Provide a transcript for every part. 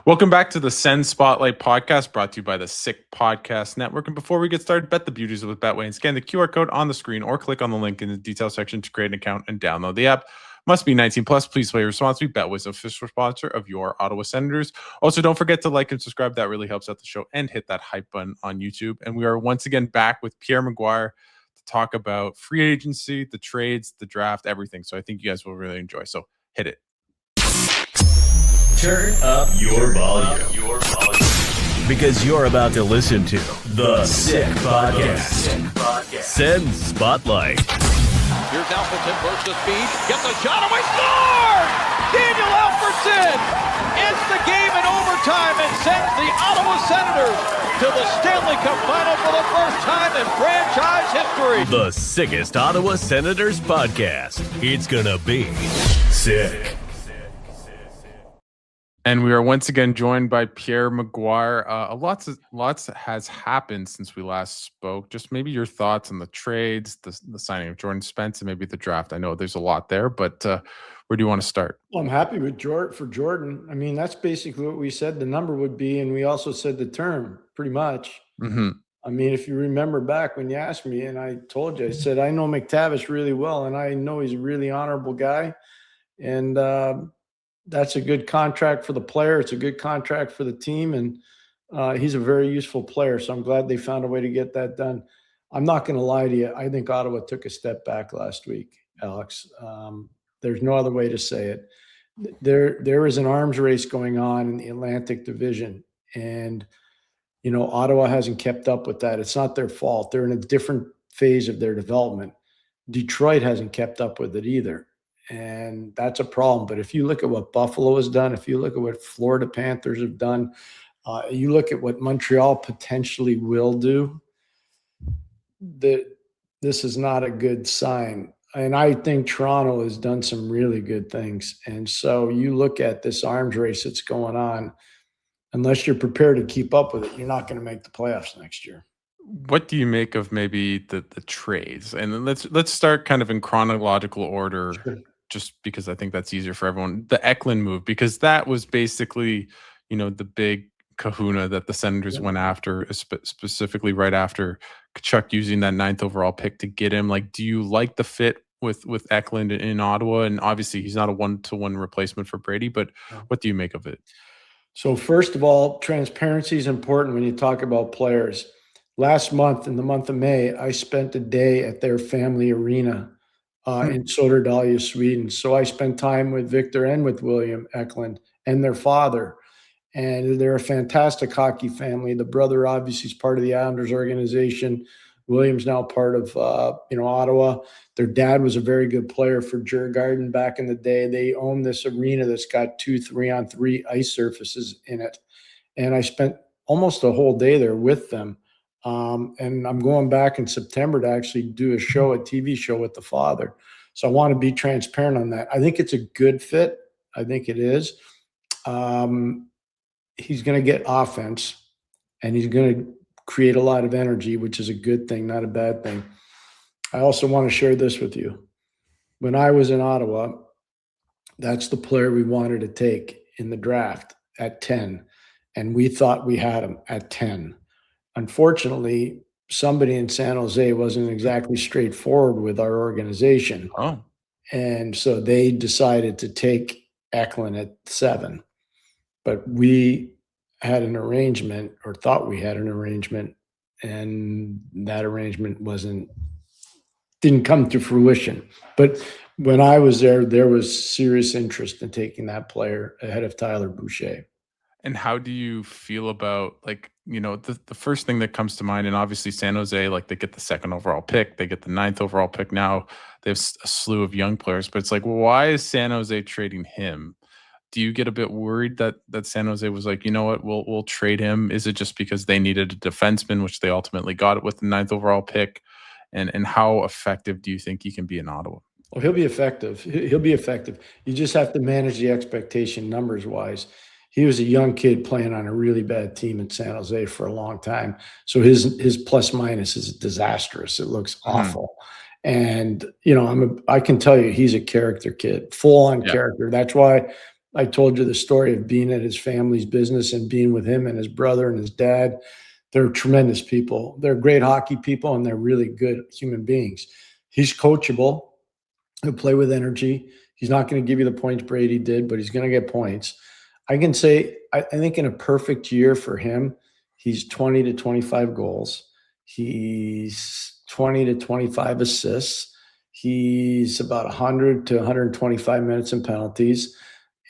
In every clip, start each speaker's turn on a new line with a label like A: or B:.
A: Welcome back to the Sens Spotlight podcast, brought to you by the Sick Podcast Network. And before we get started, bet the beauties with Betway and scan the QR code on the screen or click on the link in the details section to create an account and download the app. Must be 19 plus. Please play responsibly. Betway's official sponsor of your Ottawa Senators. Also, don't forget to like and subscribe. That really helps out the show, and hit that hype button on YouTube. And we are once again back with Pierre McGuire to talk about free agency, the trades, the draft, everything. So I think you guys will really enjoy. So hit it.
B: Turn up your volume. Because you're about to listen to the Sick Podcast. Sens Spotlight.
C: Here's Alfredson, bursts the speed, gets a shot, and we score! Daniel Alfredson ends the game in overtime and sends the Ottawa Senators to the Stanley Cup Final for the first time in franchise history.
B: The sickest Ottawa Senators podcast. It's gonna be sick.
A: And we are once again joined by Pierre McGuire. Lots has happened since we last spoke. Just maybe your thoughts on the trades, the signing of Jordan Spence, and maybe the draft. I know there's a lot there, but where do you want to start?
D: Well, I'm happy with Jordan. I mean, that's basically what we said the number would be, and we also said the term, pretty much.
A: Mm-hmm.
D: I mean, if you remember back when you asked me, and I told you, I said, I know McTavish really well, and I know he's a really honorable guy. And that's a good contract for the player. It's a good contract for the team, and he's a very useful player. So I'm glad they found a way to get that done. I'm not going to lie to you. I think Ottawa took a step back last week, Alex. There's no other way to say it. There is an arms race going on in the Atlantic Division, and Ottawa hasn't kept up with that. It's not their fault. They're in a different phase of their development. Detroit hasn't kept up with it either. And that's a problem. But if you look at what Buffalo has done, if you look at what Florida Panthers have done, you look at what Montreal potentially will do, this is not a good sign. And I think Toronto has done some really good things. And so you look at this arms race that's going on, unless you're prepared to keep up with it, you're not going to make the playoffs next year.
A: What do you make of maybe the trades? And let's start kind of in chronological order. Sure. Just because I think that's easier for everyone. The Eklund move, because that was basically, the big kahuna that the Senators went after, specifically right after Tkachuk using that 9th overall pick to get him. Like, do you like the fit with Eklund in Ottawa? And obviously he's not a one-to-one replacement for Brady, but what do you make of it?
D: So first of all, transparency is important when you talk about players. Last month, in the month of May, I spent a day at their family arena in Södertälje, Sweden. So I spent time with Victor and with William Eklund and their father. And they're a fantastic hockey family. The brother obviously is part of the Islanders organization. William's now part of Ottawa. Their dad was a very good player for Djurgården back in the day. They own this arena that's got 2 3-on-3 ice surfaces in it. And I spent almost a whole day there with them. And I'm going back in September to actually do a TV show with the father. So I want to be transparent on that. I think it's a good fit. I think it is. He's going to get offense, and he's going to create a lot of energy, which is a good thing, not a bad thing. I also want to share this with you. When I was in Ottawa, that's the player we wanted to take in the draft at 10, and we thought we had him at 10. Unfortunately, somebody in San Jose wasn't exactly straightforward with our organization.
A: Oh.
D: And so they decided to take Eklund at 7. But we had an arrangement, or thought we had an arrangement, and that arrangement didn't come to fruition. But when I was there was serious interest in taking that player ahead of Tyler Boucher.
A: And how do you feel about, the first thing that comes to mind, and obviously San Jose, they get the 2nd overall pick, they get the 9th overall pick now, they have a slew of young players, but it's like, why is San Jose trading him? Do you get a bit worried that San Jose was like, you know what, we'll trade him? Is it just because they needed a defenseman, which they ultimately got it with the 9th overall pick? And how effective do you think he can be in Ottawa?
D: Well, he'll be effective. He'll be effective. You just have to manage the expectation numbers-wise. He was a young kid playing on a really bad team in San Jose for a long time. So his plus minus is disastrous. It looks awful. And, I can tell you he's a character kid, full on character. That's why I told you the story of being at his family's business and being with him and his brother and his dad. They're tremendous people. They're great hockey people, and they're really good human beings. He's coachable. He'll play with energy. He's not going to give you the points Brady did, but he's going to get points. I can say, I think in a perfect year for him, he's 20 to 25 goals. He's 20 to 25 assists. He's about 100 to 125 minutes in penalties,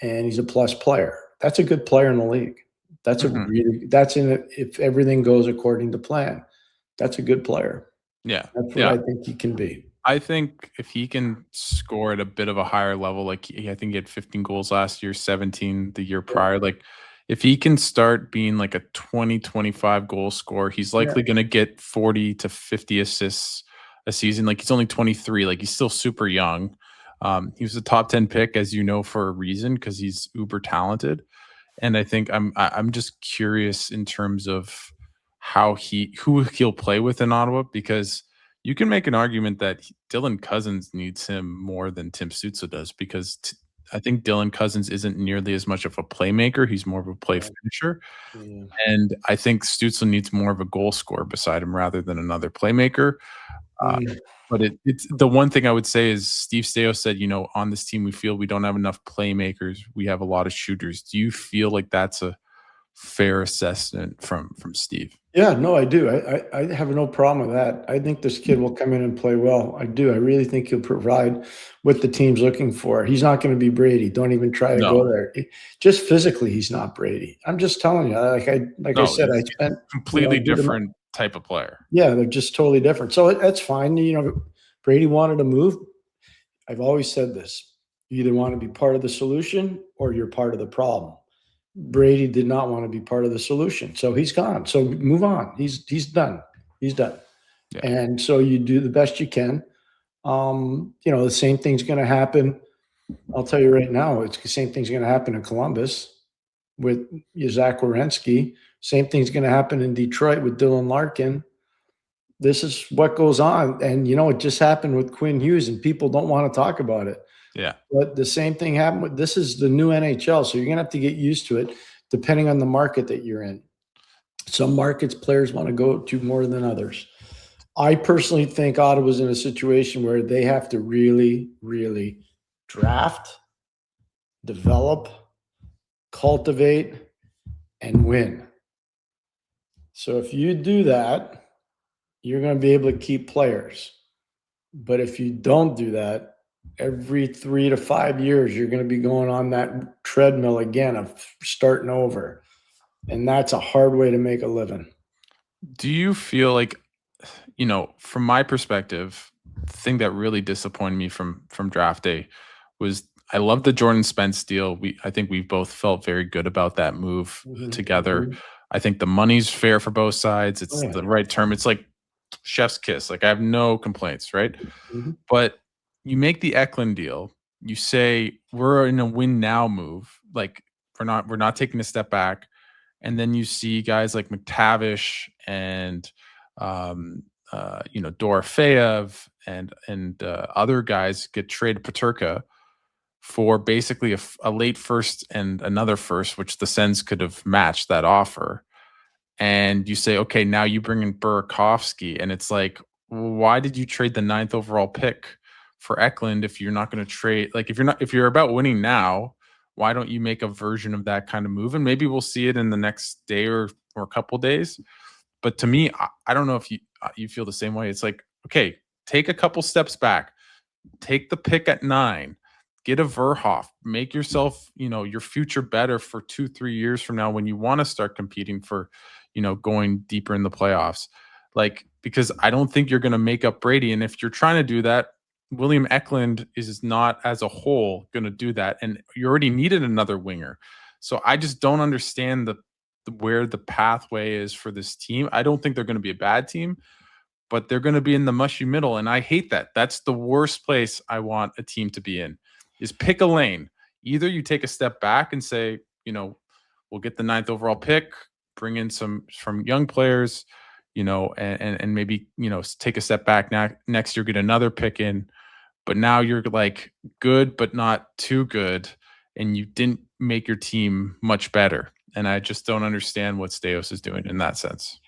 D: and he's a plus player. That's a good player in the league. That's if everything goes according to plan, that's a good player.
A: Yeah.
D: That's what I think he can be.
A: I think if he can score at a bit of a higher level, like I think he had 15 goals last year, 17 the year prior. Like if he can start being like a 20, 25 goal scorer, he's likely going to get 40 to 50 assists a season. Like he's only 23. Like he's still super young. He was a top 10 pick, as you know, for a reason, because he's uber talented. And I think I'm just curious in terms of who he'll play with in Ottawa, because you can make an argument that Dylan Cousins needs him more than Tim Stützle does, because I think Dylan Cousins isn't nearly as much of a playmaker. He's more of a play finisher. Yeah. And I think Stützle needs more of a goal scorer beside him rather than another playmaker. But it's the one thing I would say is Steve Staios said, on this team, we feel we don't have enough playmakers. We have a lot of shooters. Do you feel like that's a fair assessment from Steve?
D: Yeah, no, I do. I have no problem with that. I think this kid will come in and play well. I do. I really think he'll provide what the team's looking for. He's not going to be Brady. Don't even try to go there. Just physically, he's not Brady. I'm just telling you. I said, I spent
A: completely different type of player.
D: Yeah, they're just totally different. So that's fine. Brady wanted to move. I've always said this. You either want to be part of the solution or you're part of the problem. Brady did not want to be part of the solution, so he's gone. So move on. He's done. He's done. Yeah. And so you do the best you can. The same thing's going to happen. I'll tell you right now, it's the same thing's going to happen in Columbus with Zach Werenski. Same thing's going to happen in Detroit with Dylan Larkin. This is what goes on. And, it just happened with Quinn Hughes, and people don't want to talk about it.
A: Yeah.
D: But the same thing happened this is the new NHL. So you're going to have to get used to it depending on the market that you're in. Some markets players want to go to more than others. I personally think Ottawa's in a situation where they have to really, really draft, develop, cultivate, and win. So if you do that, you're going to be able to keep players. But if you don't do that, every 3 to 5 years, you're going to be going on that treadmill again of starting over. And that's a hard way to make a living.
A: Do you feel like, from my perspective, the thing that really disappointed me from draft day was I love the Jordan Spence deal. I think we both felt very good about that move together. Mm-hmm. I think the money's fair for both sides. It's the right term. It's like chef's kiss. Like I have no complaints, right? Mm-hmm. But you make the Eklund deal. You say we're in a win now move. Like we're not taking a step back. And then you see guys like McTavish and Dorofeyev and other guys get traded Peterka for basically a late first and another first, which the Sens could have matched that offer. And you say, okay, now you bring in Burakovsky, and it's like, why did you trade the 9th overall pick for Eklund if you're not going to trade? Like if you're about winning now, why don't you make a version of that kind of move? And maybe we'll see it in the next day or a couple days. But to me, I don't know if you feel the same way. It's like, okay, take a couple steps back, take the pick at 9, get a Verhoff, make yourself, your future better for 2-3 years from now when you want to start competing for, going deeper in the playoffs. Like, because I don't think you're going to make up Brady. And if you're trying to do that, William Eklund is not as a whole going to do that. And you already needed another winger. So I just don't understand where the pathway is for this team. I don't think they're going to be a bad team, but they're going to be in the mushy middle. And I hate that. That's the worst place I want a team to be in, is pick a lane. Either you take a step back and say, we'll get the 9th overall pick, bring in some from young players, and maybe, take a step back. Now, next year, get another pick in. But now you're like good, but not too good. And you didn't make your team much better. And I just don't understand what Staios is doing in that sense.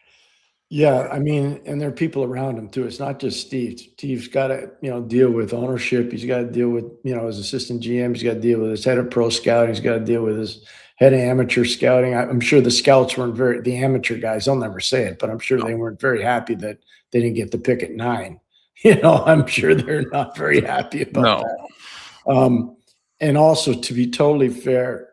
D: Yeah, I mean, and there are people around him too. It's not just Steve. Steve's got to, deal with ownership. He's got to deal with, his assistant GM. He's got to deal with his head of pro scouting. He's got to deal with his head of amateur scouting. I'm sure the scouts weren't the amateur guys, they'll never say it, but I'm sure they weren't very happy that they didn't get the pick at 9. I'm sure they're not very happy about that. And also, to be totally fair,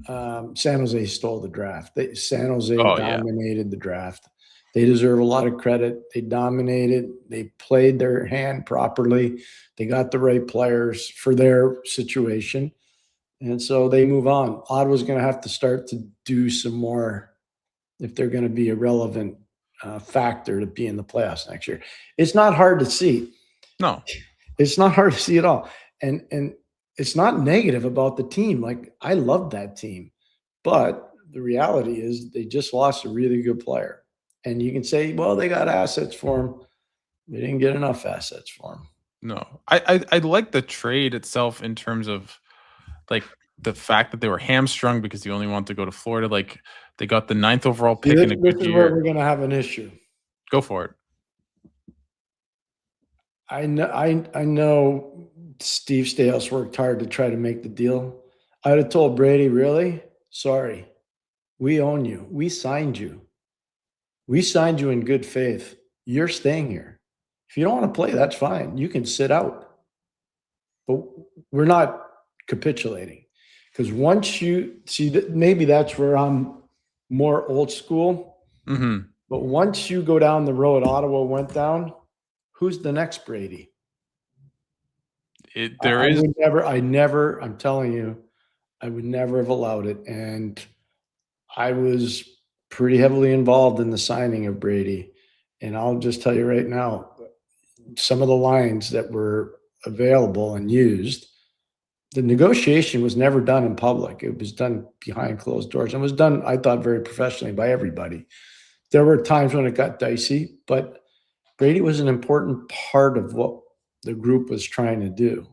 D: San Jose stole the draft. San Jose dominated the draft. They deserve a lot of credit. They dominated. They played their hand properly. They got the right players for their situation. And so they move on. Ottawa's going to have to start to do some more if they're going to be a relevant factor to be in the playoffs next year. It's not hard to see.
A: No.
D: It's not hard to see at all. And it's not negative about the team. Like, I love that team. But the reality is they just lost a really good player. And you can say, well, they got assets for him. They didn't get enough assets for him.
A: No. I like the trade itself in terms of like the fact that they were hamstrung because you only want to go to Florida. Like, they got the 9th overall pick in a good year.
D: This is where we're going to have an issue.
A: Go for it.
D: I know Steve Staios worked hard to try to make the deal. I'd have told Brady, really? Sorry. We own you. We signed you. We signed you in good faith. You're staying here. If you don't want to play, that's fine. You can sit out. But we're not capitulating. Because once you see that, maybe that's where I'm more old school.
A: Mm-hmm.
D: But once you go down the road Ottawa went down, who's the next Brady?
A: I'm telling you, I would never have allowed it. And I was pretty heavily involved in the signing of Brady. And I'll just tell you right now, some of the lines that were available and used, the negotiation was never done in public. It was done behind closed doors and was done, I thought, very professionally by everybody. There were times when it got dicey, but Brady was an important part of what the group was trying to do.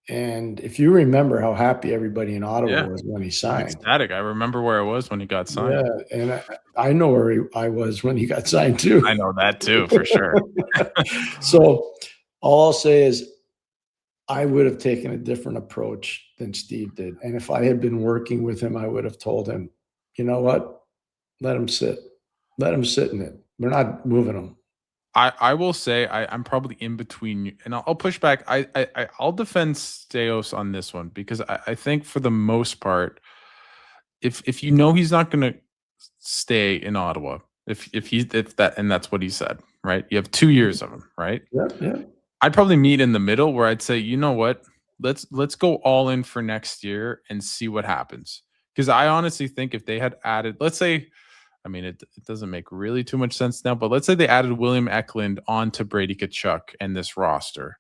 A: And if you remember how happy everybody in Ottawa was when he signed. Ecstatic. I remember where I was when he got signed.
D: Yeah, and I know where I was when he got signed too.
A: I know that too, for sure.
D: So all I'll say is I would have taken a different approach than Steve did. And if I had been working with him, I would have told him, you know what? Let him sit. Let him sit in it. We're not moving him.
A: I will say I'm probably in between you, and I'll push back. I'll defend Staios on this one because I think for the most part, if he's not going to stay in Ottawa, if that's what he said, right? You have 2 years of him, right?
D: Yeah.
A: I'd probably meet in the middle where I'd say, you know what, let's go all in for next year and see what happens. Because I honestly think if they had added, let's say. I mean, it doesn't make really too much sense now, but let's say they added William Eklund onto Brady Tkachuk and this roster.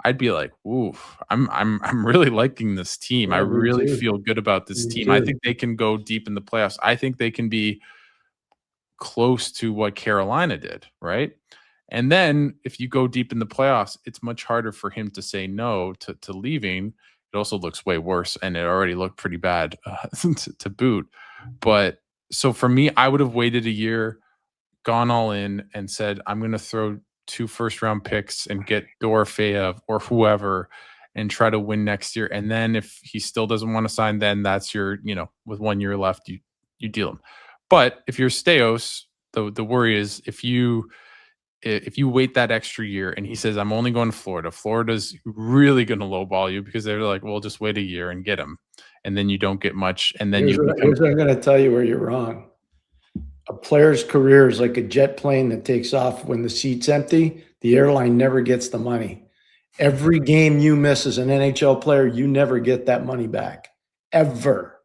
A: I'd be like, ooh, I'm really liking this team. I really feel good about this team. I think they can go deep in the playoffs. I think they can be close to what Carolina did, right? And then if you go deep in the playoffs, it's much harder for him to say no to leaving. It also looks way worse, and it already looked pretty bad to boot. But so for me, I would have waited a year, gone all in, and said, I'm going to throw 2 first-round picks and get Dorofeyev or whoever and try to win next year. And then if he still doesn't want to sign, then that's your, with 1 year left, you deal him. But if you're Staios, the worry is if you wait that extra year and he says, I'm only going to Florida, Florida's really going to lowball you because they're like, well, just wait a year and get him. And then you don't get much. And then
D: here's what I'm going to tell you where you're wrong. A player's career is like a jet plane that takes off when the seat's empty. The airline never gets the money. Every game you miss as an NHL player, you never get that money back. Ever.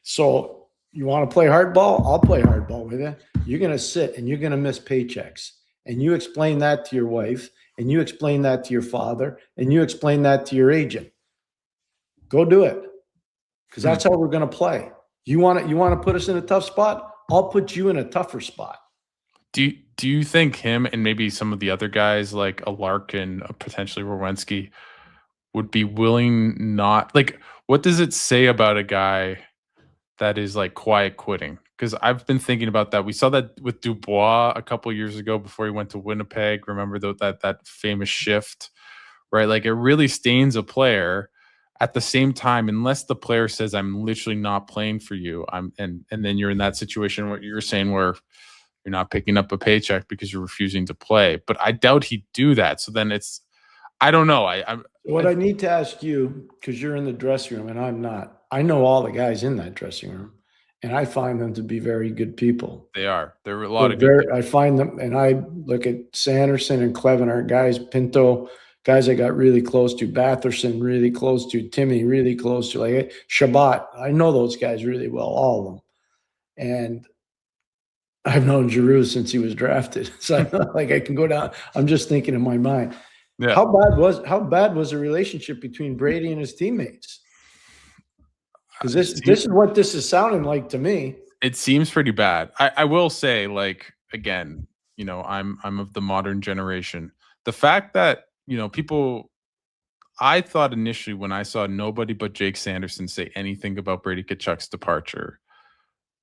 D: So you want to play hardball? I'll play hardball with you. You're going to sit and you're going to miss paychecks. And you explain that to your wife, and you explain that to your father, and you explain that to your agent. Go do it, because that's how we're going to play. You want to put us in a tough spot? I'll put you in a tougher spot.
A: Do you think him and maybe some of the other guys like a Larkin, potentially Werenski, would be willing not like what does it say about a guy that is like quiet quitting? Because I've been thinking about that. We saw that with Dubois a couple years ago before he went to Winnipeg. Remember that famous shift, right? Like it really stains a player. At the same time, unless the player says, "I'm literally not playing for you," and then you're in that situation what you're saying where you're not picking up a paycheck because you're refusing to play. But I doubt he'd do that. So then I don't know.
D: I need to ask you, because you're in the dressing room and I'm not. I know all the guys in that dressing room, and I find them to be very good people.
A: There are a lot of good people.
D: I find them, and I look at Sanderson and Clevener, guys, Pinto, guys I got really close to, Batherson really close to, Timmy really close to, like Shabbat. I know those guys really well, all of them. And I've known Giroux since he was drafted. So I'm not like I can go down. I'm just thinking in my mind. Yeah. How bad was the relationship between Brady and his teammates? Because this is what this is sounding like to me.
A: It seems pretty bad. I will say, like, again, you know, I'm of the modern generation. The fact that, you know, people, I thought initially when I saw nobody but Jake Sanderson say anything about Brady Tkachuk's departure,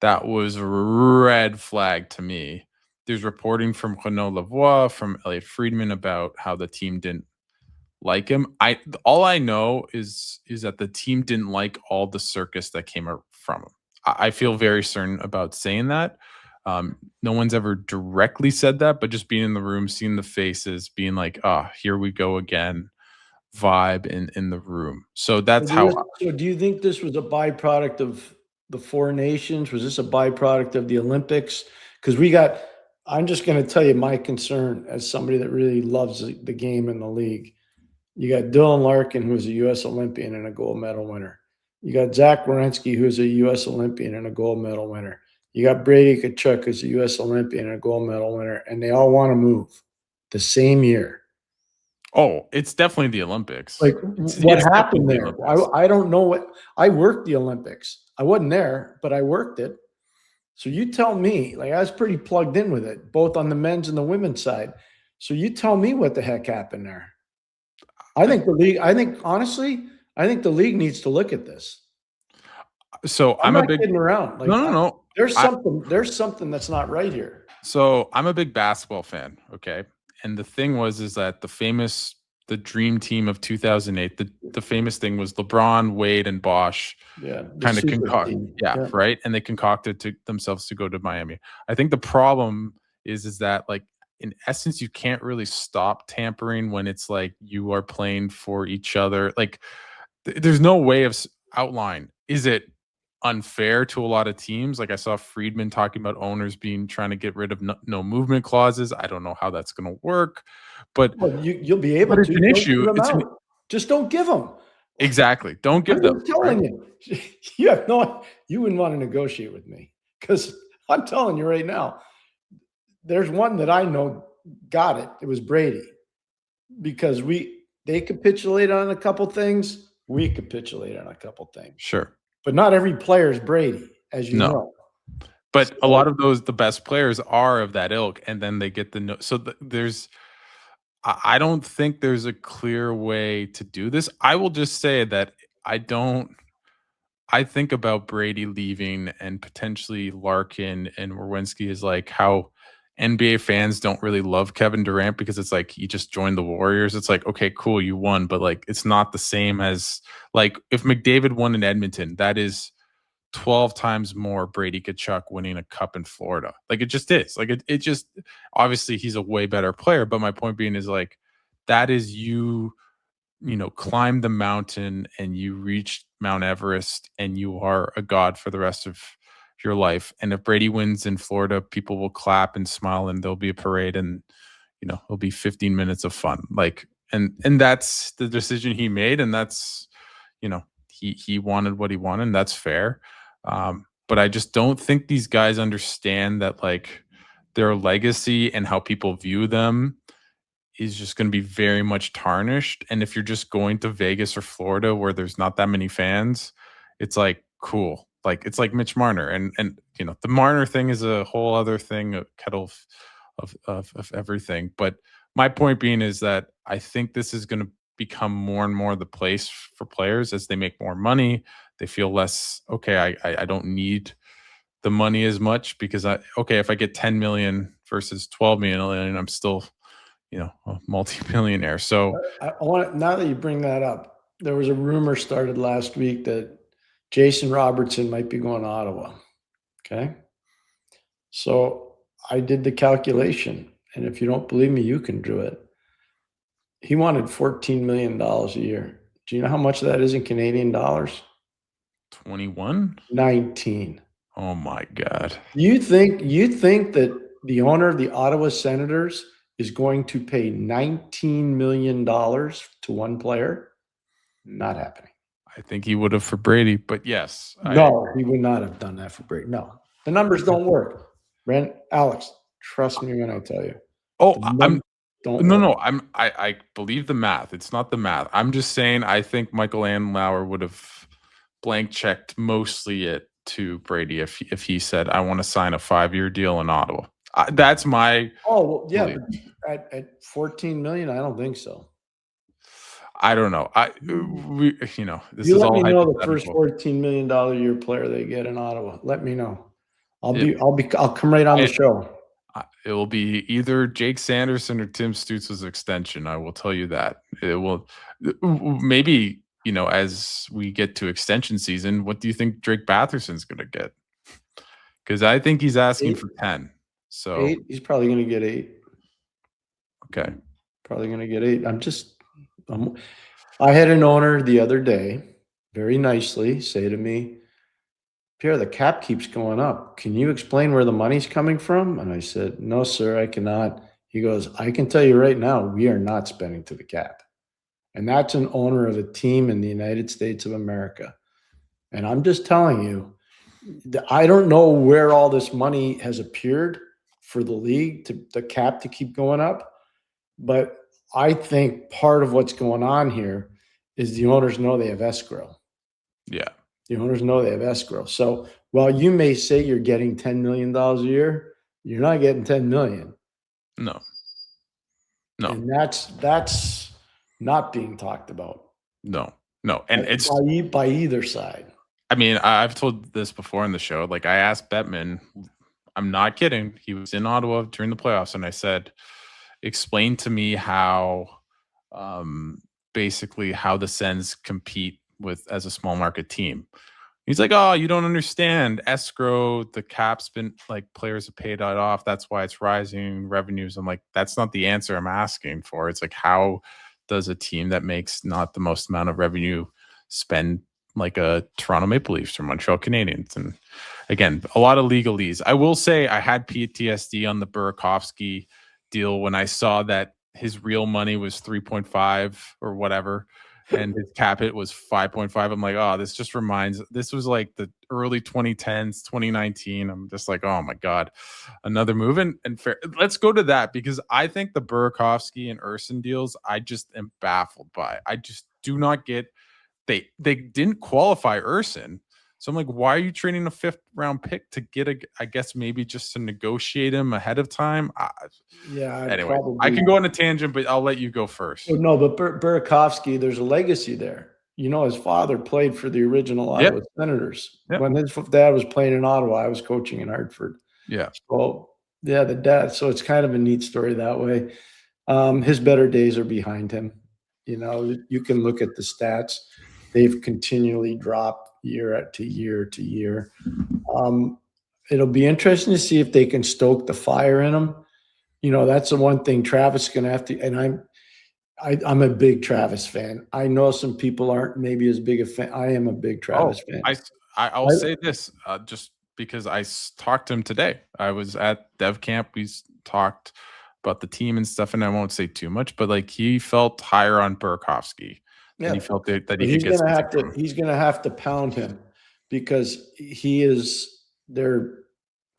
A: that was a red flag to me. There's reporting from Renaud Lavoie, from Elliot Friedman about how the team didn't like him. All I know is that the team didn't like all the circus that came from him. I feel very certain about saying that. No one's ever directly said that, but just being in the room, seeing the faces, being like, here we go again, vibe in the room. So that's how.
D: So do you think this was a byproduct of the Four Nations? Was this a byproduct of the Olympics? Because I'm just going to tell you my concern as somebody that really loves the game in the league. You got Dylan Larkin, who's a U.S. Olympian and a gold medal winner. You got Zach Werenski, who's a U.S. Olympian and a gold medal winner. You got Brady Tkachuk, who's a U.S. Olympian and a gold medal winner, and they all want to move the same year.
A: Oh, it's definitely the Olympics.
D: Like, what happened there? I don't know what – I worked the Olympics. I wasn't there, but I worked it. So you tell me, like I was pretty plugged in with it, both on the men's and the women's side. So you tell me what the heck happened there. Honestly, I think the league needs to look at this.
A: So
D: I'm not kidding around. Like,
A: no.
D: There's something that's not right here.
A: So I'm a big basketball fan. Okay. And the thing is that the dream team of 2008, the famous thing was LeBron, Wade, and Bosch kind of concocted. Yeah, right. And they concocted themselves to go to Miami. I think the problem is that, like, in essence, you can't really stop tampering when it's like you are playing for each other. Like, there's no way of outline. Is it unfair to a lot of teams? Like I saw Friedman talking about owners trying to get rid of no movement clauses. I don't know how that's going to work, but
D: you'll be able to.
A: It's an issue.
D: Just don't give them.
A: Exactly. Don't give them.
D: I'm telling you, you wouldn't want to negotiate with me, because I'm telling you right now, there's one that I know got it. It was Brady, because they capitulated on a couple things. We capitulated on a couple things.
A: Sure.
D: But not every player is Brady, as you know.
A: But a lot of the best players are of that ilk, and then they get I don't think there's a clear way to do this. I will just say that I think about Brady leaving and potentially Larkin and Werenski is like how NBA fans don't really love Kevin Durant, because it's like he just joined the Warriors. It's like, okay, cool, you won, but like it's not the same as like if McDavid won in Edmonton, that is 12 times more Brady Tkachuk winning a cup in Florida. Like it just is. Like it just, obviously he's a way better player, but my point being is like that is you climb the mountain and you reach Mount Everest and you are a god for the rest of your life. And if Brady wins in Florida, people will clap and smile and there'll be a parade and it'll be 15 minutes of fun. Like and that's the decision he made, and that's he wanted what he wanted, and that's fair. But I just don't think these guys understand that like their legacy and how people view them is just going to be very much tarnished. And if you're just going to Vegas or Florida where there's not that many fans, it's like cool. Like it's like Mitch Marner, and the Marner thing is a whole other thing, a kettle of everything. But my point being is that I think this is going to become more and more the place for players as they make more money. They feel less, okay, I don't need the money as much because if I get 10 million versus 12 million, I'm still, a multi-millionaire. So
D: I want now that you bring that up, there was a rumor started last week that Jason Robertson might be going to Ottawa. Okay. So I did the calculation, and if you don't believe me, you can do it. He wanted $14 million a year. Do you know how much that is in Canadian dollars?
A: 21?
D: 19.
A: Oh my God.
D: You think that the owner of the Ottawa Senators is going to pay $19 million to one player? Not happening.
A: I think he would have for Brady, but yes.
D: No, he would not have done that for Brady. No, the numbers don't work. Brent, Alex, trust me when I tell you.
A: I believe the math. It's not the math. I'm just saying I think Michael Andlauer would have blank checked mostly it to Brady if he said, I want to sign a 5-year deal in Ottawa. That's my
D: belief. But at $14 million, I don't think so.
A: I don't know. This
D: you
A: is
D: let
A: all
D: me know the first $14 million a year player they get in Ottawa. Let me know. I'll come right on the show.
A: It will be either Jake Sanderson or Tim Stutz's extension. I will tell you that. It will maybe, as we get to extension season, what do you think Drake Batherson's going to get? Because I think he's asking for 10. So
D: 8. He's probably going to get 8.
A: Okay.
D: Probably going to get 8. I had an owner the other day very nicely say to me, Pierre, the cap keeps going up. Can you explain where the money's coming from? And I said, no, sir, I cannot. He goes, I can tell you right now, we are not spending to the cap. And that's an owner of a team in the United States of America. And I'm just telling you, I don't know where all this money has appeared for the league, to the cap to keep going up. But I think part of what's going on here is the owners know they have escrow.
A: Yeah.
D: The owners know they have escrow. So while you may say you're getting $10 million a year, you're not getting $10 million.
A: No.
D: And that's not being talked about.
A: No. And it's
D: by either side.
A: I mean, I've told this before in the show. Like, I asked Bettman, I'm not kidding. He was in Ottawa during the playoffs, and I said, explain to me how basically how the Sens compete as a small market team. He's like, oh, you don't understand. Escrow, the cap's been like, players have paid that off. That's why it's rising revenues. I'm like, that's not the answer I'm asking for. It's like, how does a team that makes not the most amount of revenue spend like a Toronto Maple Leafs or Montreal Canadiens? And again, a lot of legalese. I will say I had PTSD on the Burakovsky deal when I saw that his real money was 3.5 or whatever, and his cap hit was 5.5. I'm like, oh, this was like the early 2010s, 2019. I'm just like, oh my God, another move. And fair. Let's go to that, because I think the Burakovsky and Ersson deals, I just am baffled by. I just do not get, they didn't qualify Ersson. So I'm like, why are you trading a 5th round pick to get I guess maybe just to negotiate him ahead of time? Anyway, I can go on a tangent, but I'll let you go first.
D: No, but Burakovsky, there's a legacy there. His father played for the original Ottawa Senators. Yep. When his dad was playing in Ottawa, I was coaching in Hartford.
A: Yeah.
D: So, the dad. So it's kind of a neat story that way. His better days are behind him. You can look at the stats. They've continually dropped year to year to year. It'll be interesting to see if they can stoke the fire in them. That's the one thing Travis is going to have to, and I'm a big Travis fan. I know some people aren't maybe as big a fan. I am a big Travis fan.
A: I'll say this just because I talked to him today. I was at Dev Camp. We talked about the team and stuff, and I won't say too much, but like, he felt higher on Burakovsky. Yeah, and he felt that he could get
D: he's going to have to pound him, because there are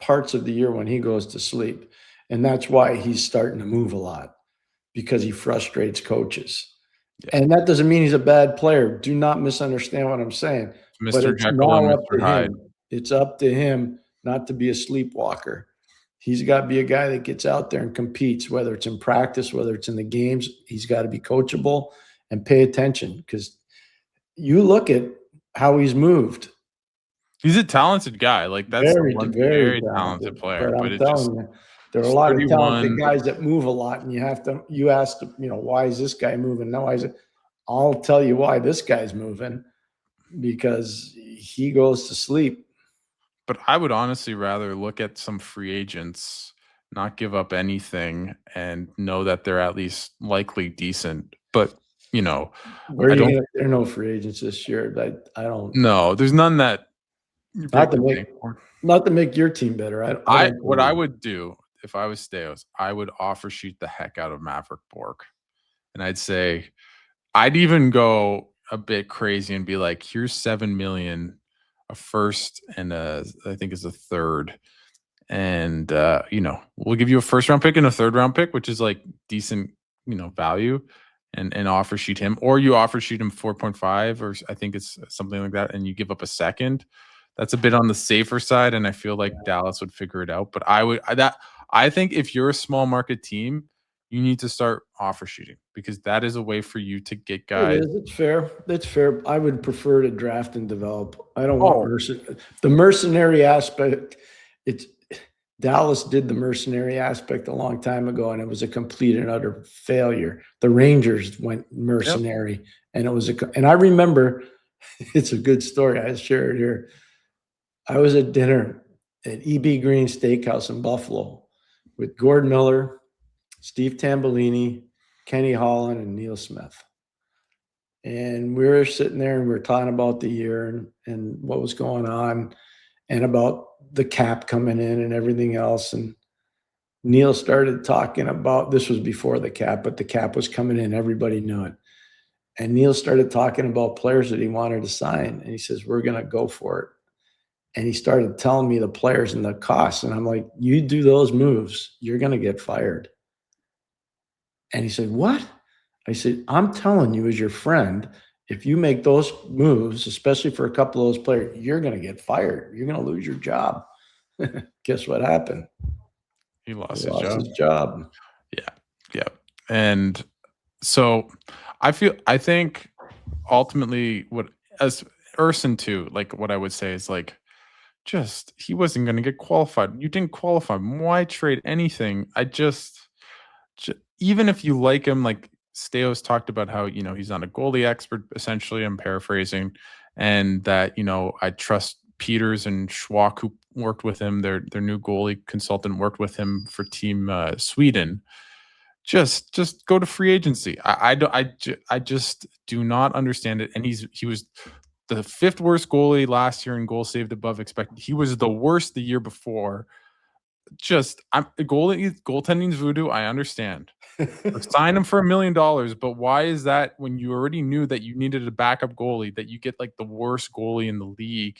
D: parts of the year when he goes to sleep, and that's why he's starting to move a lot, because he frustrates coaches. Yeah. And that doesn't mean he's a bad player. Do not misunderstand what I'm saying.
A: Mr. Jekyll and Mr. Hyde.
D: It's up to him not to be a sleepwalker. He's got to be a guy that gets out there and competes, whether it's in practice, whether it's in the games. He's got to be coachable. and pay attention, because you look at how he's moved.
A: He's a talented guy. Like, that's
D: Very,
A: one
D: very
A: talented player.
D: But
A: But
D: I'm
A: it just
D: telling you, there are a
A: he's
D: lot of
A: 31.
D: talented guys that move a lot, and you ask, why is this guy moving? No, I'll tell you why this guy's moving, because he goes to sleep.
A: But I would honestly rather look at some free agents, not give up anything, and know that they're at least likely decent. But,
D: Where are you gonna, there are no free agents this year. I don't.
A: No, there's none that.
D: Not to make your team better.
A: What I would do if I was Steos, I would offer sheet the heck out of Maverick Bork, and I'd say, I'd even go a bit crazy and be like, here's $7 million, a first, and I think it's a third, and we'll give you a first round pick and a third round pick, which is like decent, value, and offer sheet him, or you offer sheet him 4.5, or I think it's something like that, and you give up a second. That's a bit on the safer side, and I feel like Dallas would figure it out. But I think if you're a small market team, you need to start offer sheeting, because that is a way for you to get guys.
D: It's fair. That's fair. I would prefer to draft and develop. I don't want the mercenary aspect. Dallas did the mercenary aspect a long time ago, and it was a complete and utter failure. The Rangers went mercenary, and it was and I remember, it's a good story. I share it here. I was at dinner at E.B. Green Steakhouse in Buffalo with Gord Miller, Steve Tambolini, Kenny Holland, and Neil Smith. And we were sitting there, and we were talking about the year and what was going on, and about the cap coming in and everything else. And Neil started talking about, this was before the cap, but the cap was coming in. Everybody knew it. And Neil started talking about players that he wanted to sign. And he says, we're going to go for it. And he started telling me the players and the costs. And I'm like, you do those moves, you're going to get fired. And he said, what? I said, I'm telling you as your friend, if you make those moves, especially for a couple of those players, you're going to get fired. You're going to lose your job. Guess what happened?
A: He lost his
D: job.
A: Yeah. And so I think ultimately, as Ersson too, like, what I would say is, like, just, he wasn't going to get qualified. You didn't qualify. Why trade anything? Even if you like him, like Steos talked about how, he's not a goalie expert, essentially, I'm paraphrasing, and that, I trust Peters and Schwak, who worked with him, their new goalie consultant worked with him for Team Sweden. Just go to free agency. I just do not understand it. And he was the fifth worst goalie last year in goals saved above expected. He was the worst the year before. Goaltending's voodoo. I understand. Sign him for $1 million, but why is that when you already knew that you needed a backup goalie, that you get like the worst goalie in the league?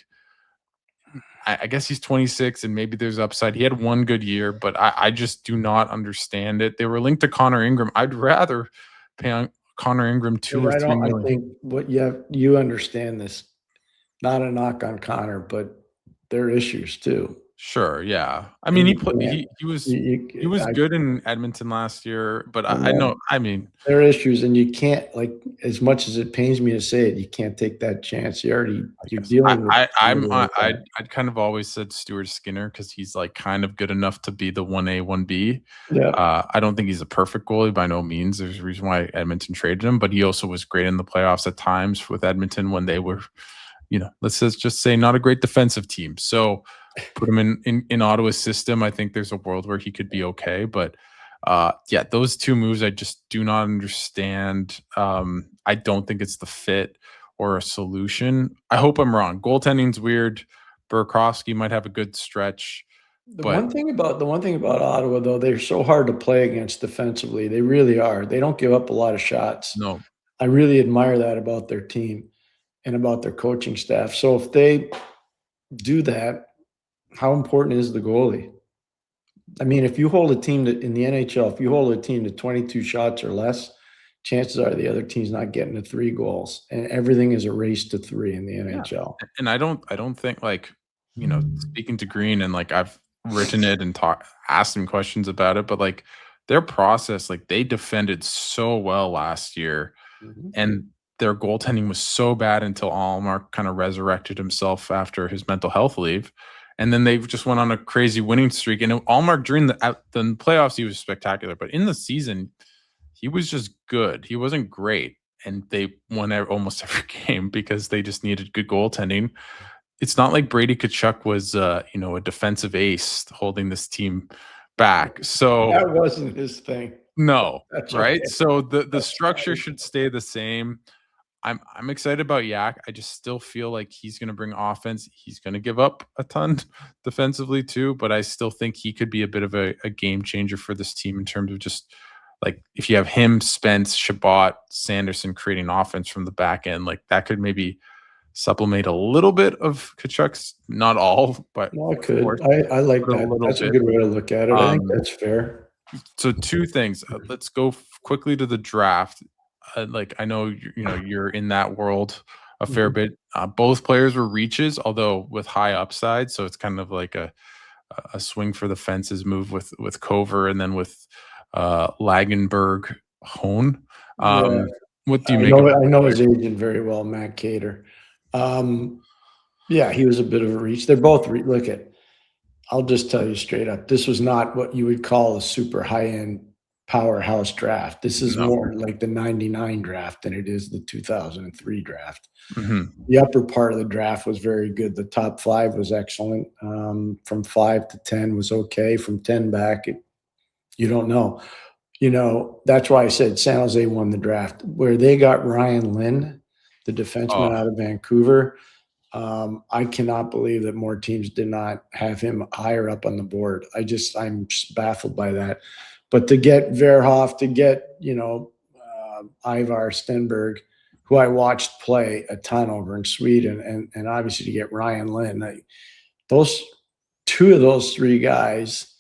A: I guess he's 26 and maybe there's upside. He had one good year, but I just do not understand it. They were linked to Connor Ingram. I'd rather pay on Connor Ingram $2 or $3 million.
D: I think what you understand this, not a knock on Connor, but there are issues too.
A: Sure, yeah. I mean, he was good in Edmonton last year, but I know. I mean,
D: there are issues, and you can't, like, as much as it pains me to say it, you can't take that chance. You're dealing with.
A: I'd kind of always said Stuart Skinner, because he's like kind of good enough to be the 1A, 1B.
D: Yeah.
A: I don't think he's a perfect goalie by no means. There's a reason why Edmonton traded him, but he also was great in the playoffs at times with Edmonton when they were, let's just say, not a great defensive team. So put him in Ottawa's system. I think there's a world where he could be okay. But those two moves I just do not understand. I don't think it's the fit or a solution. I hope I'm wrong. Goaltending's weird. Burkovsky might have a good stretch.
D: The one thing about Ottawa, though, they're so hard to play against defensively. They really are. They don't give up a lot of shots.
A: No.
D: I really admire that about their team and about their coaching staff. So if they do that, how important is the goalie? I mean, if you hold a team in the NHL, if you hold a team to 22 shots or less, chances are the other team's not getting to 3 goals, and everything is a race to 3 in the NHL.
A: And I don't think, like, speaking to Green, and like I've written it and asked him questions about it, but like their process, like they defended so well last year. and their goaltending was so bad until Allmark kind of resurrected himself after his mental health leave. And then they just went on a crazy winning streak. And Allmark during the playoffs, he was spectacular. But in the season, he was just good. He wasn't great. And they won almost every game because they just needed good goaltending. It's not like Brady Tkachuk was, a defensive ace holding this team back. So
D: that wasn't his thing.
A: No,
D: That's
A: right?
D: okay.
A: So the structure should stay the same. I'm excited about Yak. I just still feel like he's going to bring offense. He's going to give up a ton defensively too, but I still think he could be a bit of a game changer for this team in terms of just like if you have him, Spence, Shabbat, Sanderson creating offense from the back end, like that could maybe supplement a little bit of Tkachuk's, not all, but
D: No, it could. I like that. That's a good way to look at it. I think that's fair.
A: So two things. Let's go quickly to the draft. I know you're in that world a fair bit. Both players were reaches, although with high upside. So it's kind of like a swing for the fences move with Cover and then with Lagenberg Hone. What do you make?
D: I know his agent very well, Matt Cater. Yeah, he was a bit of a reach. They're both I'll just tell you straight up. This was not what you would call a super high-end powerhouse draft. This is more like the 99 draft than it is the 2003 draft. The upper part of the draft was very good. The top 5 was excellent. From 5 to 10 was okay. From 10 back, you don't know. That's why I said San Jose won the draft. Where they got Ryan Lind, the defenseman out of Vancouver, I cannot believe that more teams did not have him higher up on the board. I'm just baffled by that. But to get Verhoff, to get, Ivar Stenberg, who I watched play a ton over in Sweden, and obviously to get Ryan Lind, those 2 of those 3 guys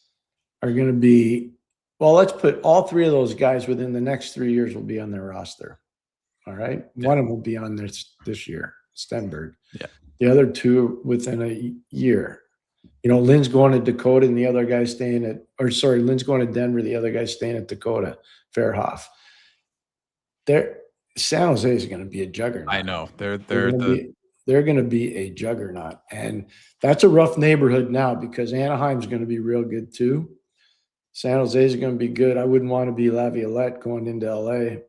D: are going to be, well, let's put all 3 of those guys within the next 3 years will be on their roster. All right. Yeah. One of them will be on this year, Stenberg.
A: Yeah.
D: The other 2 within a year. Lynn's going to Dakota and the other guy's staying Lynn's going to Denver, the other guy's staying at Dakota, Verhoff. San Jose is going to be a juggernaut.
A: I know. They're
D: going to be a juggernaut. And that's a rough neighborhood now because Anaheim's going to be real good too. San Jose is going to be good. I wouldn't want to be Laviolette going into LA.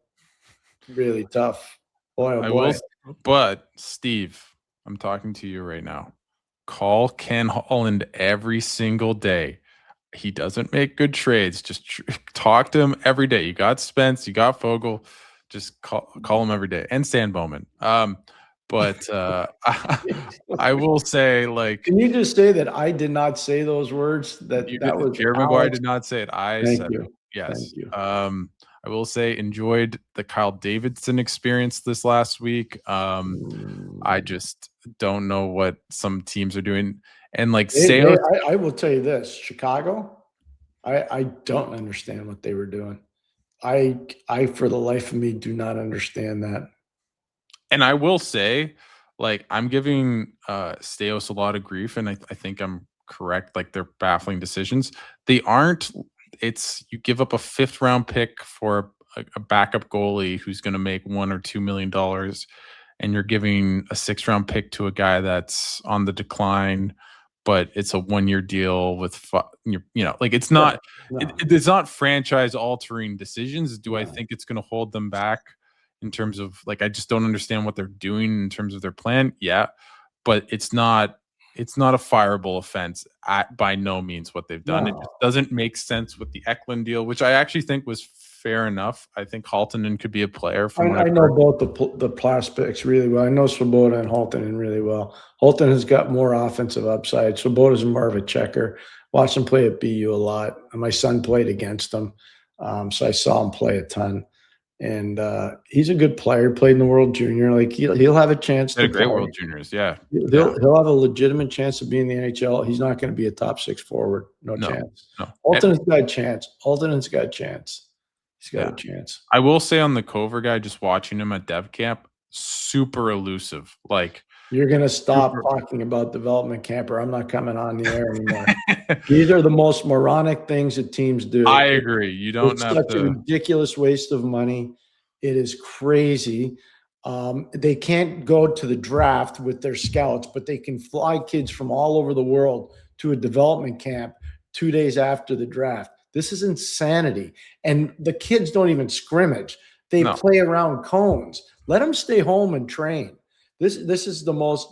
D: Really tough. Boy, oh boy.
A: But Steve, I'm talking to you right now. Call Ken Holland every single day. He doesn't make good trades. Just talk to him every day. You got Spence, you got Fogle. Just call him every day. And Stan Bowman. But I will say, can
D: you just say that I did not say those words? That was
A: Pierre McGuire did not say it.
D: Thank you.
A: Yes.
D: Thank you.
A: I will say enjoyed the Kyle Davidson experience this last week. I just don't know what some teams are doing. And
D: I will tell you this, Chicago, I don't understand what they were doing. I for the life of me do not understand that.
A: And I will say, I'm giving Staios a lot of grief, and I think I'm correct. They're baffling decisions. They aren't. It's you give up a 5th round pick for a backup goalie who's going to make $1 or $2 million, and you're giving a 6th round pick to a guy that's on the decline, but it's a 1-year deal with it's not it's not franchise altering decisions. Do I think it's going to hold them back in terms of I just don't understand what they're doing in terms of their plan? Yeah, but it's not a fireable offense by no means what they've done. No. It just doesn't make sense with the Eklund deal, which I actually think was fair enough. I think Haltonen could be a player.
D: I know both the prospects really well. I know Swoboda and Haltonen really well. Haltonen has got more offensive upside. Swoboda's more of a checker. Watched him play at BU a lot. My son played against him, so I saw him play a ton. And he's a good player. Played in the World Junior. He'll have a chance.
A: They're great World Juniors. Yeah,
D: he'll have a legitimate chance of being in the NHL. He's not going to be a top 6 forward. No chance. No. Haltonen's got a chance. Haltonen's got a chance. He's got a chance.
A: I will say on the Cover guy, just watching him at Dev Camp, super elusive.
D: You're going to stop talking about development camp, or I'm not coming on the air anymore. These are the most moronic things that teams do.
A: I agree. You don't
D: it's
A: have
D: such a ridiculous waste of money. It is crazy. They can't go to the draft with their scouts, but they can fly kids from all over the world to a development camp 2 days after the draft. This is insanity. And the kids don't even scrimmage. They play around cones. Let them stay home and train. This is the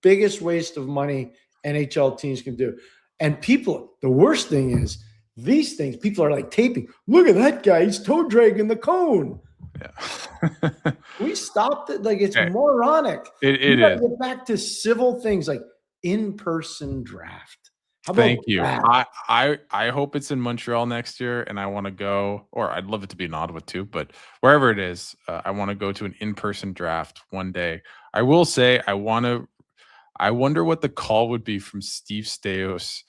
D: biggest waste of money NHL teams can do. And people, the worst thing is these things, people are like taping. Look at that guy. He's toe dragging the cone.
A: Yeah.
D: We stopped it. Like, it's moronic.
A: It is.
D: Get back to civil things like in-person draft. How about
A: Thank you.
D: that?
A: I hope it's in Montreal next year, and I want to go, or I'd love it to be in Ottawa too, but wherever it is, I want to go to an in-person draft one day. I will say I wonder what the call would be from Steve Stais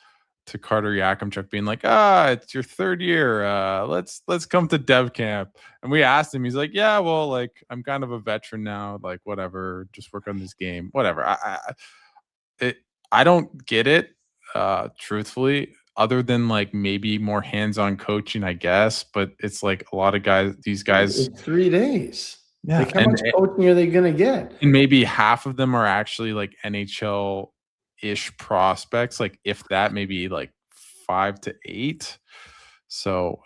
A: to Carter Yakimchuk being like, it's your third year. Let's come to dev camp. And we asked him, he's like, yeah, well, like, I'm kind of a veteran now, like, whatever, just work on this game, whatever. I don't get it, truthfully, other than like maybe more hands-on coaching, I guess. But it's like a lot of these guys,
D: it's 3 days.
A: yeah.
D: Like, how much coaching are they going to get?
A: And maybe half of them are actually like NHL-ish prospects, like if that, maybe like 5 to 8. So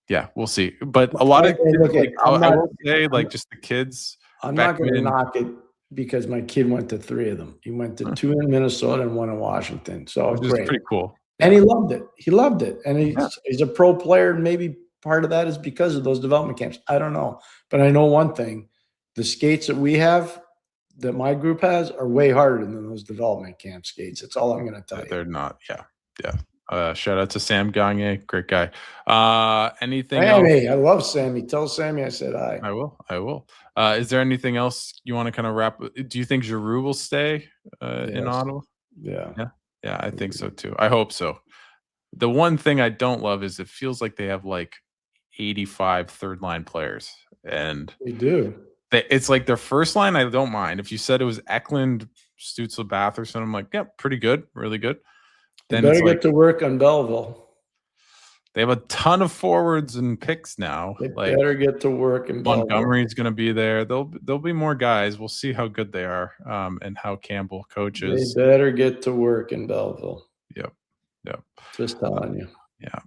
A: yeah, we'll see. But a lot of kids, I will say, like, just the kids.
D: I'm not going to knock it because my kid went to 3 of them. He went to 2 in Minnesota and 1 in Washington. So
A: which is pretty cool.
D: And he loved it. He loved it. And he's a pro player. And maybe part of that is because of those development camps. I don't know. But I know one thing. The skates that we have, that my group has, are way harder than those development camp skates. That's all I'm going to tell you.
A: They're not. Yeah. Shout out to Sam Gagne. Great guy. Anything
D: Sammy,
A: else?
D: I love Sammy. Tell Sammy I said hi.
A: I will. Is there anything else you want to kind of wrap? Do you think Giroux will stay in Ottawa?
D: Yeah.
A: I think so too. I hope so. The one thing I don't love is it feels like they have like 85 third line players, and
D: They do.
A: it's like their first line. I don't mind. If you said it was Eklund, Stützle, Batherson, I'm like, yeah, pretty good, really good.
D: Then better get to work on Belleville.
A: They have a ton of forwards and picks now.
D: They better get to work in Belleville.
A: Montgomery's going to be there. There'll be more guys. We'll see how good they are, and how Campbell coaches.
D: They better get to work in Belleville.
A: Yep.
D: Just telling you.
A: Yeah.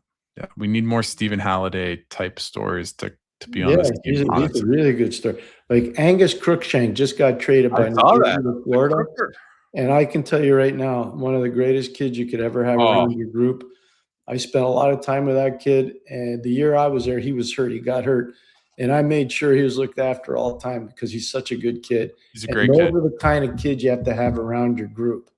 A: We need more Stephen Halliday type stories to be on this team.
D: He's a really good story. Like Angus Crookshank just got traded by Florida. And I can tell you right now, one of the greatest kids you could ever have around your group. I spent a lot of time with that kid, and the year I was there, he was hurt. He got hurt, and I made sure he was looked after all the time because he's such a good kid.
A: He's a great kid.
D: Those are the kind of kids you have to have around your group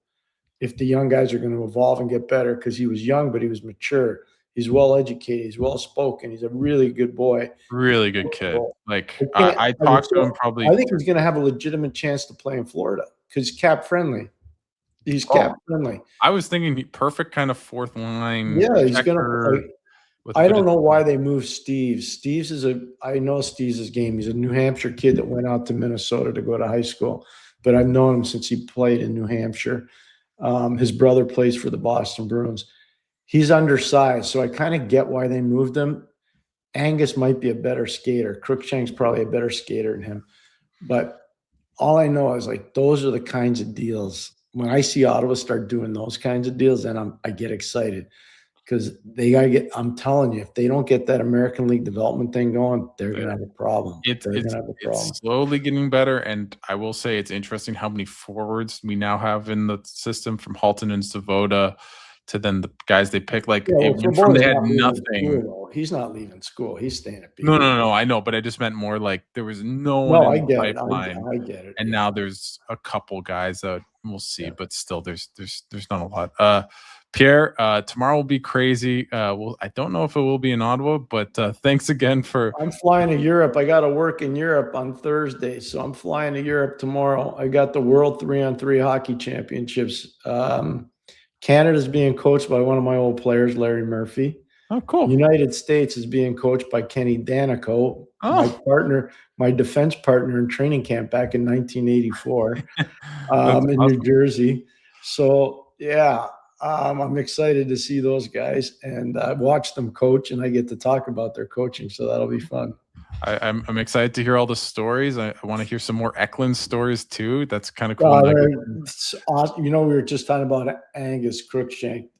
D: if the young guys are going to evolve and get better, because he was young, but he was mature. He's well-educated. He's well-spoken. He's a really good boy.
A: Really good kid. Like, I talked to him probably.
D: I think he's going to have a legitimate chance to play in Florida because he's cap-friendly. He's cap-friendly.
A: I was thinking perfect kind of fourth line.
D: Yeah, he's going to – I don't know why they moved Steve. I know Steve's game. He's a New Hampshire kid that went out to Minnesota to go to high school, but I've known him since he played in New Hampshire. His brother plays for the Boston Bruins. He's undersized, so I kind of get why they moved him. Angus might be a better skater. Crookshank's probably a better skater than him. But all I know is, like, those are the kinds of deals. When I see Ottawa start doing those kinds of deals, then I get excited because they got to get – I'm telling you, if they don't get that American League development thing going, they're going to have a problem.
A: It's slowly getting better, and I will say it's interesting how many forwards we now have in the system, from Halton and Savoda to then the guys they pick. Like, they had nothing.
D: School, he's not leaving school. He's staying at BC.
A: No. I know, but I just meant more like there was no one in the pipeline.
D: I get it.
A: And now there's a couple guys that we'll see, but still there's not a lot. Pierre, tomorrow will be crazy. I don't know if it will be in Ottawa, but thanks again for.
D: I'm flying to Europe. I got to work in Europe on Thursday, so I'm flying to Europe tomorrow. I got the World 3-on-3 Hockey Championships. Canada's being coached by one of my old players, Larry Murphy.
A: Oh, cool.
D: United States is being coached by Kenny Danico, my defense partner in training camp back in 1984 in New Jersey. So, yeah, I'm excited to see those guys and watch them coach, and I get to talk about their coaching, so that'll be fun.
A: I'm excited to hear all the stories. I want to hear some more Eklund stories too. That's kind of cool.
D: It's awesome. We were just talking about Angus Crookshank.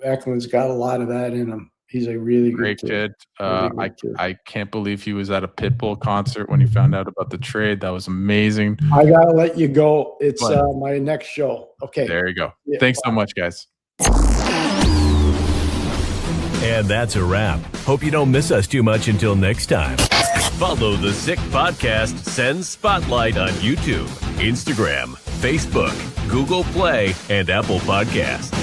D: Eklund's got a lot of that in him. He's a really
A: great kid.
D: Really good kid.
A: I can't believe he was at a Pitbull concert when he found out about the trade. That was amazing.
D: I gotta let you go. It's my next show. Okay.
A: There you go.
D: Yeah,
A: Thanks so much, guys.
B: And that's a wrap. Hope you don't miss us too much until next time. Follow the Sick Podcast Sens Spotlight on YouTube, Instagram, Facebook, Google Play, and Apple Podcasts.